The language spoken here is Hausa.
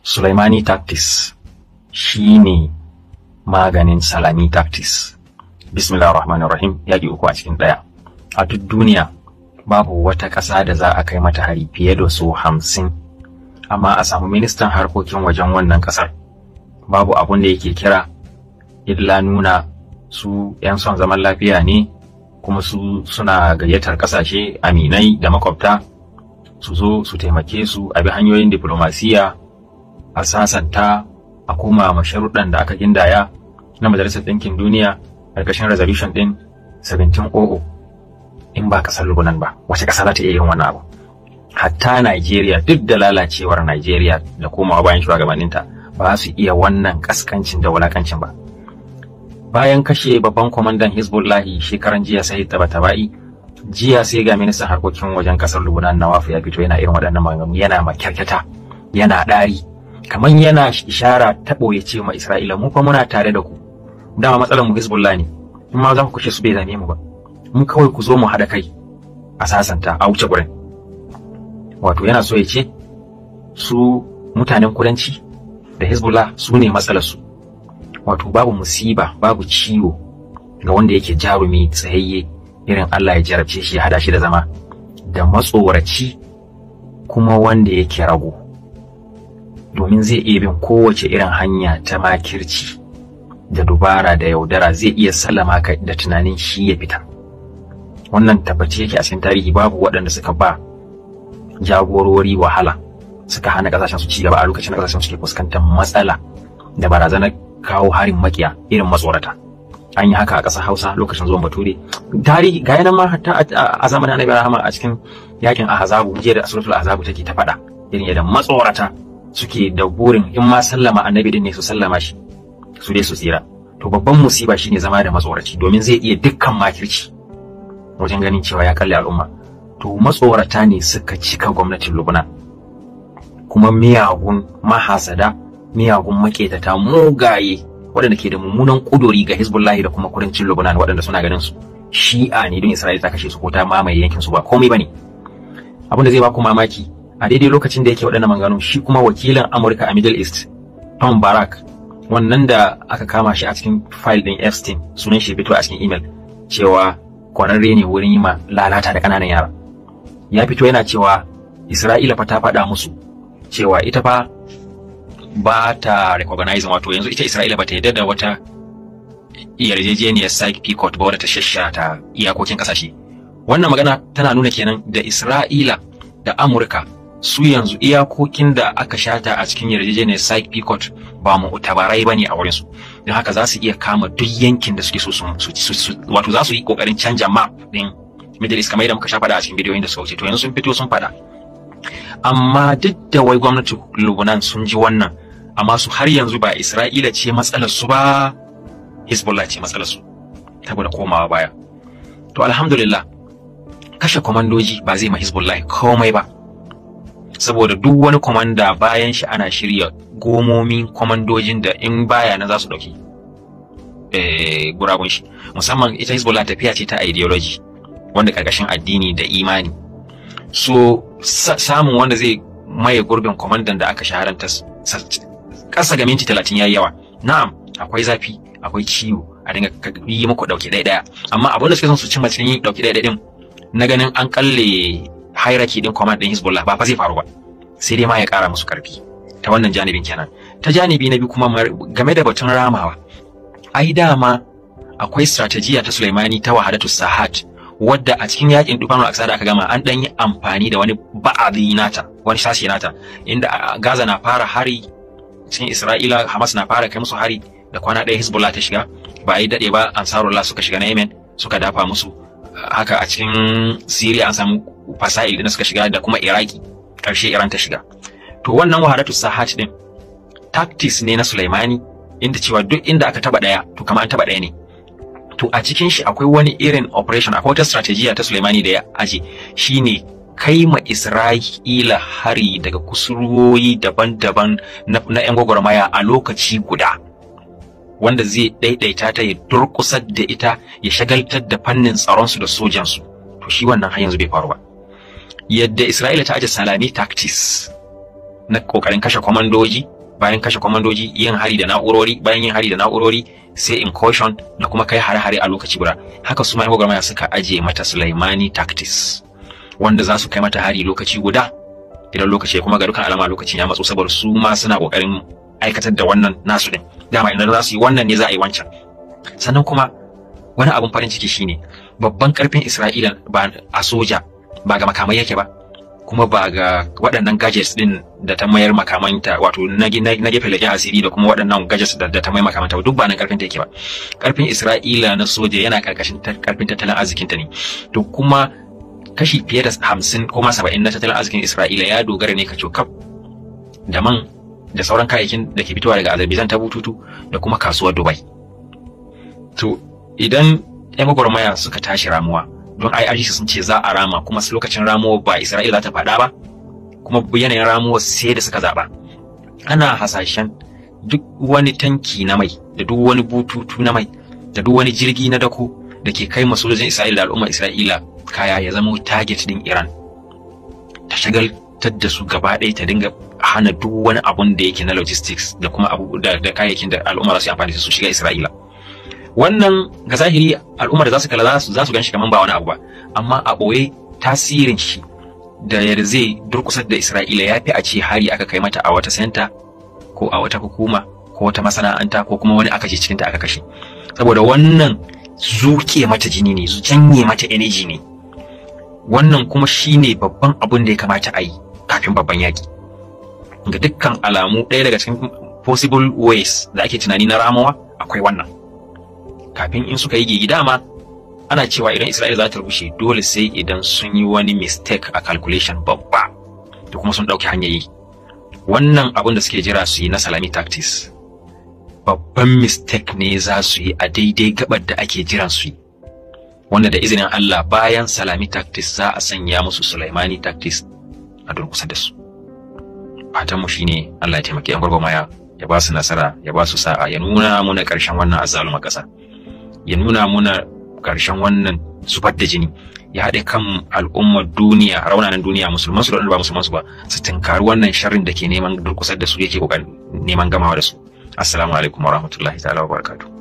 Sulaimani tactics shine maganin Salami tactics. Bismillahirrahmanirrahim. Yaƙi uku a cikin ɗaya. A duk duniya babu wata ƙasa da za a kai mata hari fiye da su 50, amma a samu ministan harkokin wajen wannan ƙasar babu abun da yake kira illa nuna su 'yan son zaman lafiya ne, kuma su suna gayyatar ƙasashe aminai da makwabta su zo su taimake su a bi hanyoyin diplomasiya, a sasanta, a koma masharuɗan da aka gindaya na Majalisar Ɗinkin Duniya ƙarƙashin resolution ɗin 1700. In ba ƙasar Lebanon ba, wace ƙasa za ta iya yin wannan abu? Hatta Najeriya, duk da lalacewar Najeriya da komawa bayan shugabanninta, ba su iya wannan ƙaskancin da wulakancin ba. Bayan kashe babban kwamandan Hizbullahi shekaran jiya Said Tabatabai, jiya sai ga ministan harkokin wajen ƙasar Lebanon Nawaf ya fito yana irin waɗannan maganganu, yana makyarkyata, yana ɗari, kamar yana ishara ta ɓoye ce ma Isra'ila, mu fa muna tare da ku. Dama matsalar mu Hizbullah ne, in ma za ku kashe su bai zame mu ba. Mun kawai ku zo mu haɗa kai a sasanta a wuce gurin. Wato yana so ya ce su mutanen kudanci da Hezbollah su ne matsalarsu. Wato babu musiba, babu ciwo ga wanda yake jarumi tsayayye irin Allah ya jarabce shi ya hada shi da zama da matsoraci kuma wanda yake rago, domin zai iya bin kowace irin hanya ta makirci da dubara da yaudara, zai iya sallama ka da tunanin shi ya fita. Wannan tabbaci yake a cikin tarihi, babu waɗanda suka ba jagorori wahala suka hana ƙasashen su ci gaba a lokacin da ƙasashen suke fuskantar matsala da barazanar kawo harin makiya irin matsorata. An yi haka a ƙasar Hausa lokacin zuwan Bature. Tarihi ga yanan ma hatta a zamanin Annabi Rahama a cikin yakin Ahzabu, jiya da suratul Ahzabu take ta faɗa irin yadda matsorata suke da burin in ma sallama Annabi din ne su sallama shi su dai su tsira. To babban musiba shine zama da matsoraci, domin zai iya dukkan makirci wajen ganin cewa ya kalle al'umma. To matsorata ne suka cika gwamnatin Lubnan, kuma miyagun mahasada, miyagun maketata, mugaye waɗanda ke da mummunan ƙuduri ga Hezbollah da kuma kudancin Lubnan, waɗanda suna ganin su shi'a ne don Isra'ila ta kashe su ko ta mamaye yankin su, ba komai bane. Abin da zai ba ku mamaki, a daidai lokacin da yake waɗannan maganganu, shi kuma wakilin Amurka a Middle East Tom Barak, wannan da aka kama shi a cikin file ɗin Epstein, sunan shi fito a cikin email cewa kwararre ne wurin yi ma lalata da ƙananan yara, ya fito yana cewa Isra'ila fa ta faɗa musu cewa ita fa ba ta recognizing, wato yanzu ita Isra'ila ba ta yarda da wata yarjejeniyar Sykes-Picot ba wadda ta shashata iyakokin ƙasashe. Wannan magana tana nuna kenan da Isra'ila da Amurka su yanzu iyakokin da aka shata a cikin yarjejeniyar Sykes-Picot ba mu tabarai bane a wurin su. Don haka za su iya kama duk yankin da suke so wato za su yi kokarin canja map din Middle East kamar yadda muka sha faɗa a cikin bidiyoyin da suka wuce. To yanzu sun fito sun faɗa. Amma duk da wai gwamnatin Lebanon sun ji wannan, amma su har yanzu ba Isra'ila ce matsalar su ba, Hezbollah ce matsalar su, saboda komawa baya. To alhamdulillah, kashe komandoji ba zai ma Hezbollah komai ba, saboda duk wani komanda bayan shi ana shirya gomomin komandojin da in baya na za su dauki guragun shi. Musamman ita Hezbollah tafiya ce ta ideology wanda karkashin addini da imani, so samun wanda zai maye gurbin komandan da aka shaharanta kasa ga minti 30 yayi yawa. Na'am, akwai zafi, akwai ciwo, a dinga yi muku dauki ɗaya, amma abin da suke son su cimma cikin yin dauki ɗaya din na ganin an kalle hierarchy din command din Hezbollah ba fa zai faru ba, sai dai ma ya kara musu karfi ta wannan janibin kenan. Ta janibi na biyu kuma game da batun ramawa, ai dama akwai strategiya ta Sulaimani ta wahadatu sahat, wadda a cikin yakin Dufanul Aqsa da aka gama an dan yi amfani da wani ba'adi nata, wani sashi nata, inda Gaza na fara hari cikin Isra'ila, Hamas na fara kai musu hari, da kwana ɗaya Hezbollah ta shiga, ba yi daɗe ba Ansarullah suka shiga na Yemen suka dafa musu. Haka a cikin Syria an samu fasail da suka shiga, da kuma Iraki ƙarshe Iran ta shiga. To wannan wahadatu sahat din tactics ne na Sulaimani, inda cewa duk inda aka taba ɗaya to kamar an taba ɗaya ne. To a cikin shi akwai wani irin operation, akwai wata strategiya ta Sulaimani da ya aje, shine kai ma Isra'ila hari daga kusurwoyi daban-daban na 'yan gwagwarmaya a lokaci guda, wanda zai daidaita ta ya durkusar da ita, ya shagaltar da fannin tsaronsu da sojansu. To shi wannan har yanzu bai faru ba. Yadda Isra'ila ta aje Salami tactics na kokarin kashe komandoji bayan kashe kwamandoji yin hari da na'urori, bayan yin hari da na'urori sai incursion da kuma kai hare-hare a lokaci guda. Haka su ma gwagwarmaya suka ajiye mata Sulaimani tactics wanda za su kai mata hari lokaci guda idan lokaci kuma ga dukkan alama lokacin ya matso, saboda su ma suna kokarin aikatar da wannan nasu din. Dama idan za su yi wannan ne za a yi wancan. Sannan kuma wani abun farin ciki shine babban karfin Isra'ila ba a soja ba ga makamai yake ba, kuma ba ga waɗannan gadgets din da ta mayar makamanta, wato na gefe lake asiri da kuma waɗannan gadgets da ta mayar makamanta, duk ba nan karfin ta yake ba. Karfin Isra'ila na soja yana karkashin karfin tattalin arzikin ta ne. To kuma kashi fiye da 50 ko 70 na tattalin arzikin Isra'ila ya dogara ne kacokaf da man da sauran kayayyakin da ke fitowa daga Azerbaijan ta bututu da kuma kasuwar Dubai. To idan ƴan gwagwarmaya suka tashi ramuwa, don IRGC sun ce za a rama, kuma lokacin ramuwa ba Isra'ila za ta faɗa ba, kuma yanayin ramuwa sai da suka zaɓa. Ana hasashen duk wani tanki na mai da duk wani bututu na mai da duk wani jirgi na dako da ke kai masojojin Isra'ila da al'ummar Isra'ila kaya ya zama target din Iran, ta shagaltar da su gaba ɗaya, ta dinga hana duk wani abun da yake na logistics da kuma da kayayyakin da al'umma za su yi amfani da su shiga Isra'ila. Wannan ga zahiri al'ummar da za su kalla za su ganshi kaman ba wani abu ba, amma a ɓoye tasirin shi da yadda zai durkusar da Isra'ila ya fi a ce hari aka kai mata a wata center ko a wata hukuma ko wata masana'anta ko kuma wani aka je cikin ta aka kashe. Saboda wannan zuke mata jini ne, janye mata energy ne. Wannan kuma shine babban abun da ya kamata a yi kafin babban yaki. Ga dukkan alamu ɗaya daga cikin possible ways da ake tunani na ramuwa akwai wannan. Kafin in suka yi gigi, dama ana cewa idan Isra'ila za ta rushe dole sai idan sun yi wani mistake a calculation babba da kuma sun ɗauki hanyar yi. Wannan abun da suke jira su yi na Salami tactics babban mistake ne za su yi a daidai gabar da ake jiran su yi, wanda da izinin Allah bayan Salami tactics za a sanya musu Sulaimani tactics a durkusa da su. Fatan mu shine Allah ya taimake yan gwagwarmaya, ya ba su nasara, ya ba su sa'a, ya nuna muna ƙarshen wannan azzaluma ƙasa, ya nuna muna ƙarshen wannan zubar da jini, ya haɗe kan al'ummar duniya, raunanan duniya, musulman su da ba musulman su ba, su tunkari wannan sharrin da ke neman durkusar da su, yake kokarin neman gamawa da su. Assalamu alaikum warahmatullahi ta'ala wabarakatuh.